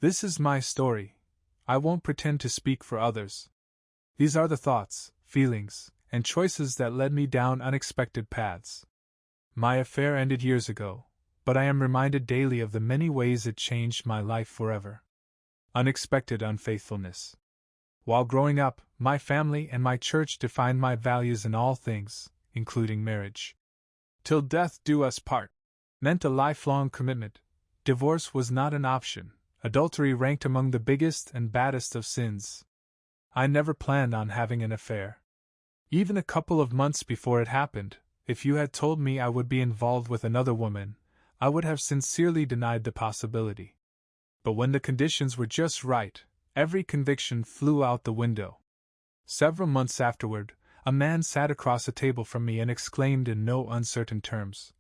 This is my story. I won't pretend to speak for others. These are the thoughts, feelings, and choices that led me down unexpected paths. My affair ended years ago, but I am reminded daily of the many ways it changed my life forever. Unexpected unfaithfulness. While growing up, my family and my church defined my values in all things, including marriage. Till death do us part meant a lifelong commitment. Divorce was not an option. Adultery ranked among the biggest and baddest of sins. I never planned on having an affair. Even a couple of months before it happened, if you had told me I would be involved with another woman, I would have sincerely denied the possibility. But when the conditions were just right, every conviction flew out the window. Several months afterward, a man sat across a table from me and exclaimed in no uncertain terms,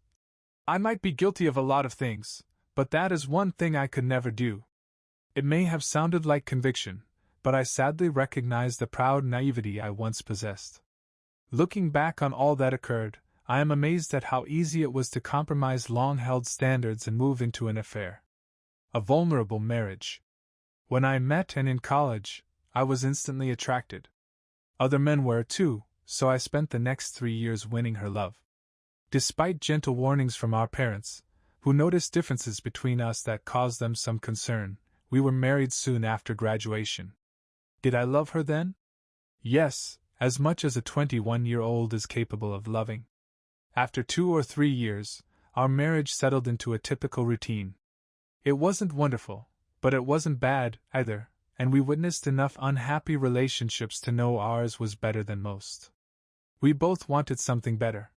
"I might be guilty of a lot of things, but that is one thing I could never do." It may have sounded like conviction, but I sadly recognized the proud naivety I once possessed. Looking back on all that occurred, I am amazed at how easy it was to compromise long-held standards and move into an affair. A vulnerable marriage. When I met and in college, I was instantly attracted. Other men were too, so I spent the next 3 years winning her love. Despite gentle warnings from our parents, who noticed differences between us that caused them some concern, we were married soon after graduation. Did I love her then? Yes, as much as a 21-year-old is capable of loving. After 2 or 3 years, our marriage settled into a typical routine. It wasn't wonderful, but it wasn't bad, either, and we witnessed enough unhappy relationships to know ours was better than most. We both wanted something better.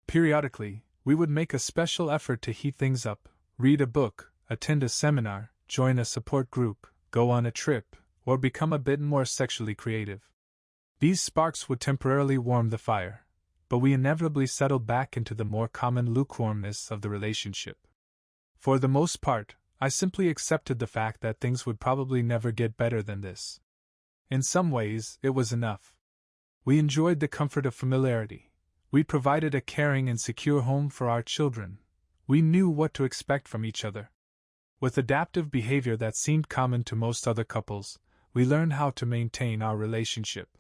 Periodically, we would make a special effort to heat things up, read a book, attend a seminar, join a support group, go on a trip, or become a bit more sexually creative. These sparks would temporarily warm the fire, but we inevitably settled back into the more common lukewarmness of the relationship. For the most part, I simply accepted the fact that things would probably never get better than this. In some ways, it was enough. We enjoyed the comfort of familiarity. We provided a caring and secure home for our children. We knew what to expect from each other. With adaptive behavior that seemed common to most other couples, we learned how to maintain our relationship.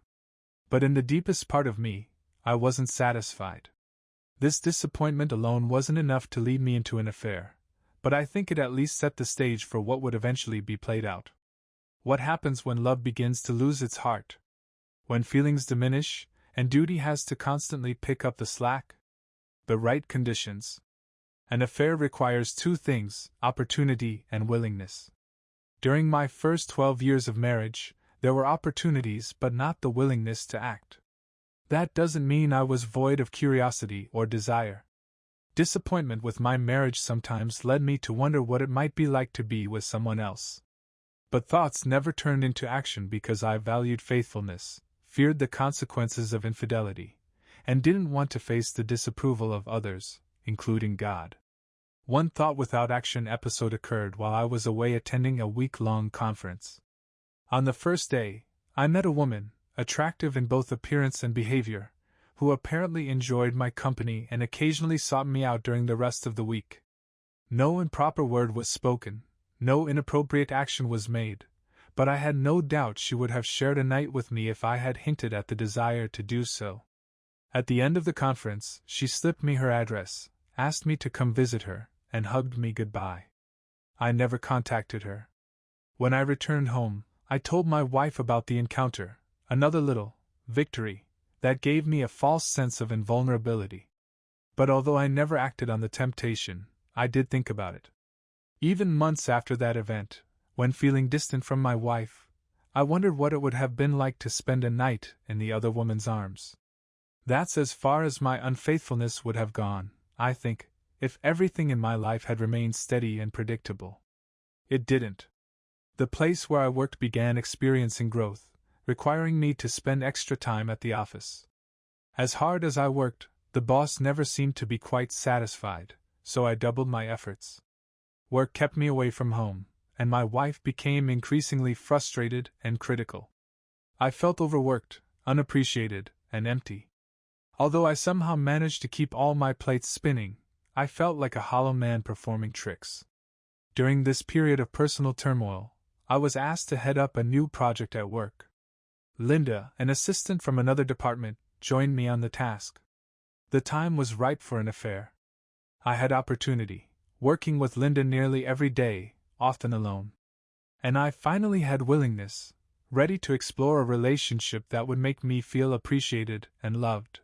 But in the deepest part of me, I wasn't satisfied. This disappointment alone wasn't enough to lead me into an affair, but I think it at least set the stage for what would eventually be played out. What happens when love begins to lose its heart? When feelings diminish, and duty has to constantly pick up the slack? The right conditions. An affair requires 2 things, opportunity and willingness. During my first 12 years of marriage, there were opportunities but not the willingness to act. That doesn't mean I was void of curiosity or desire. Disappointment with my marriage sometimes led me to wonder what it might be like to be with someone else. But thoughts never turned into action because I valued faithfulness, feared the consequences of infidelity, and didn't want to face the disapproval of others, including God. One thought without action episode occurred while I was away attending a week-long conference. On the first day, I met a woman, attractive in both appearance and behavior, who apparently enjoyed my company and occasionally sought me out during the rest of the week. No improper word was spoken, no inappropriate action was made, but I had no doubt she would have shared a night with me if I had hinted at the desire to do so. At the end of the conference, she slipped me her address, asked me to come visit her, and hugged me goodbye. I never contacted her. When I returned home, I told my wife about the encounter, another little victory that gave me a false sense of invulnerability. But although I never acted on the temptation, I did think about it. Even months after that event, when feeling distant from my wife, I wondered what it would have been like to spend a night in the other woman's arms. That's as far as my unfaithfulness would have gone, I think, if everything in my life had remained steady and predictable. It didn't. The place where I worked began experiencing growth, requiring me to spend extra time at the office. As hard as I worked, the boss never seemed to be quite satisfied, so I doubled my efforts. Work kept me away from home, and my wife became increasingly frustrated and critical. I felt overworked, unappreciated, and empty. Although I somehow managed to keep all my plates spinning, I felt like a hollow man performing tricks. During this period of personal turmoil, I was asked to head up a new project at work. Linda, an assistant from another department, joined me on the task. The time was ripe for an affair. I had opportunity, working with Linda nearly every day, often alone. And I finally had willingness, ready to explore a relationship that would make me feel appreciated and loved.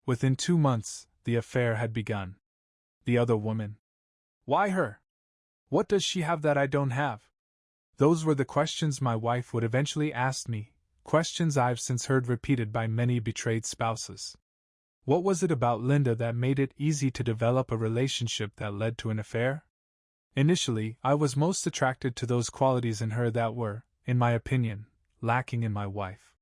Within 2 months, the affair had begun. The other woman. Why her? What does she have that I don't have? Those were the questions my wife would eventually ask me, questions I've since heard repeated by many betrayed spouses. What was it about Linda that made it easy to develop a relationship that led to an affair? Initially, I was most attracted to those qualities in her that were, in my opinion, lacking in my wife.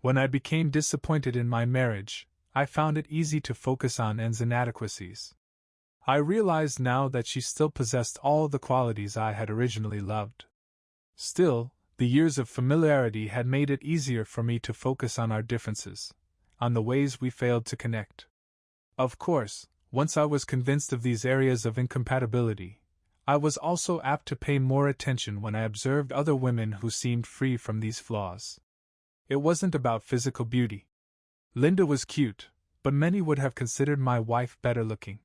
When I became disappointed in my marriage, I found it easy to focus on ends inadequacies. I realized now that she still possessed all the qualities I had originally loved. Still, the years of familiarity had made it easier for me to focus on our differences, on the ways we failed to connect. Of course, once I was convinced of these areas of incompatibility, I was also apt to pay more attention when I observed other women who seemed free from these flaws. It wasn't about physical beauty. Linda was cute, but many would have considered my wife better looking.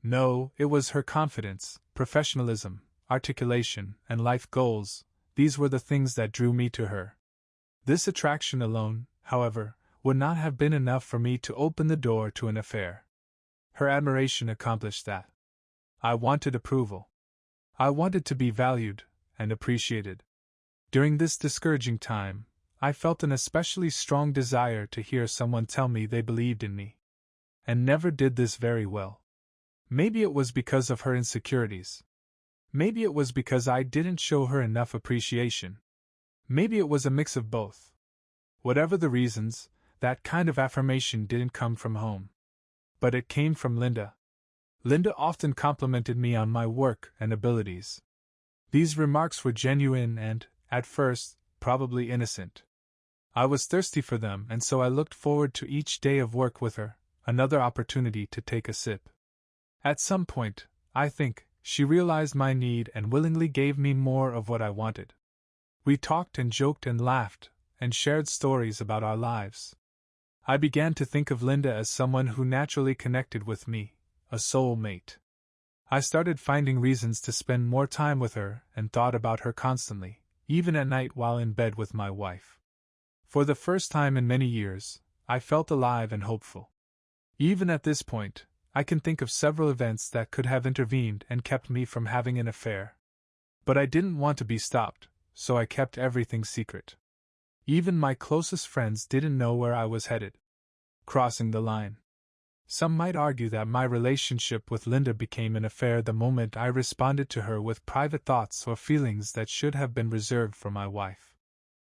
No, it was her confidence, professionalism, articulation, and life goals. These were the things that drew me to her. This attraction alone, however, would not have been enough for me to open the door to an affair. Her admiration accomplished that. I wanted approval. I wanted to be valued and appreciated. During this discouraging time, I felt an especially strong desire to hear someone tell me they believed in me. And never did this very well. Maybe it was because of her insecurities. Maybe it was because I didn't show her enough appreciation. Maybe it was a mix of both. Whatever the reasons, that kind of affirmation didn't come from home. But it came from Linda. Linda often complimented me on my work and abilities. These remarks were genuine and, at first, probably innocent. I was thirsty for them, and so I looked forward to each day of work with her, another opportunity to take a sip. At some point, I think, she realized my need and willingly gave me more of what I wanted. We talked and joked and laughed, and shared stories about our lives. I began to think of Linda as someone who naturally connected with me, a soul mate. I started finding reasons to spend more time with her and thought about her constantly, even at night while in bed with my wife. For the first time in many years, I felt alive and hopeful. Even at this point, I can think of several events that could have intervened and kept me from having an affair. But I didn't want to be stopped, so I kept everything secret. Even my closest friends didn't know where I was headed. Crossing the line. Some might argue that my relationship with Linda became an affair the moment I responded to her with private thoughts or feelings that should have been reserved for my wife.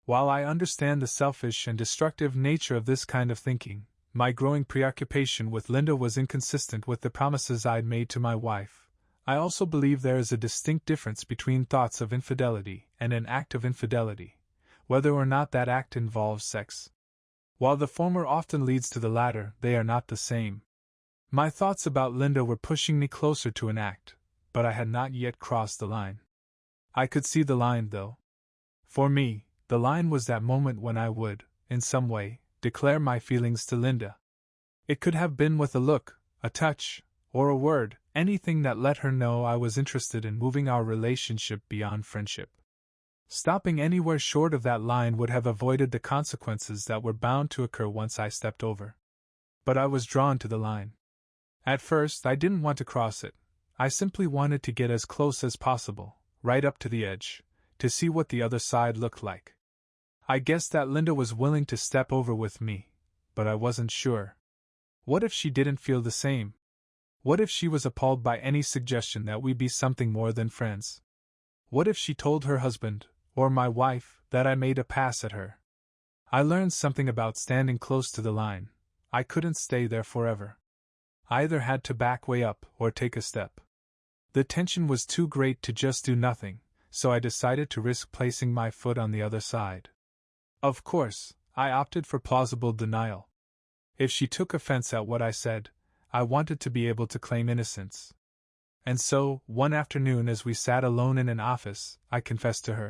While I understand the selfish and destructive nature of this kind of thinking, my growing preoccupation with Linda was inconsistent with the promises I'd made to my wife. I also believe there is a distinct difference between thoughts of infidelity and an act of infidelity, whether or not that act involves sex. While the former often leads to the latter, they are not the same. My thoughts about Linda were pushing me closer to an act, but I had not yet crossed the line. I could see the line, though. For me, the line was that moment when I would, in some way, declare my feelings to Linda. It could have been with a look, a touch, or a word, anything that let her know I was interested in moving our relationship beyond friendship. Stopping anywhere short of that line would have avoided the consequences that were bound to occur once I stepped over. But I was drawn to the line. At first, I didn't want to cross it. I simply wanted to get as close as possible, right up to the edge, to see what the other side looked like. I guessed that Linda was willing to step over with me, but I wasn't sure. What if she didn't feel the same? What if she was appalled by any suggestion that we be something more than friends? What if she told her husband, or my wife, that I made a pass at her? I learned something about standing close to the line. I couldn't stay there forever. I either had to back way up or take a step. The tension was too great to just do nothing, so I decided to risk placing my foot on the other side. Of course, I opted for plausible denial. If she took offense at what I said, I wanted to be able to claim innocence. And so, one afternoon as we sat alone in an office, I confessed to her.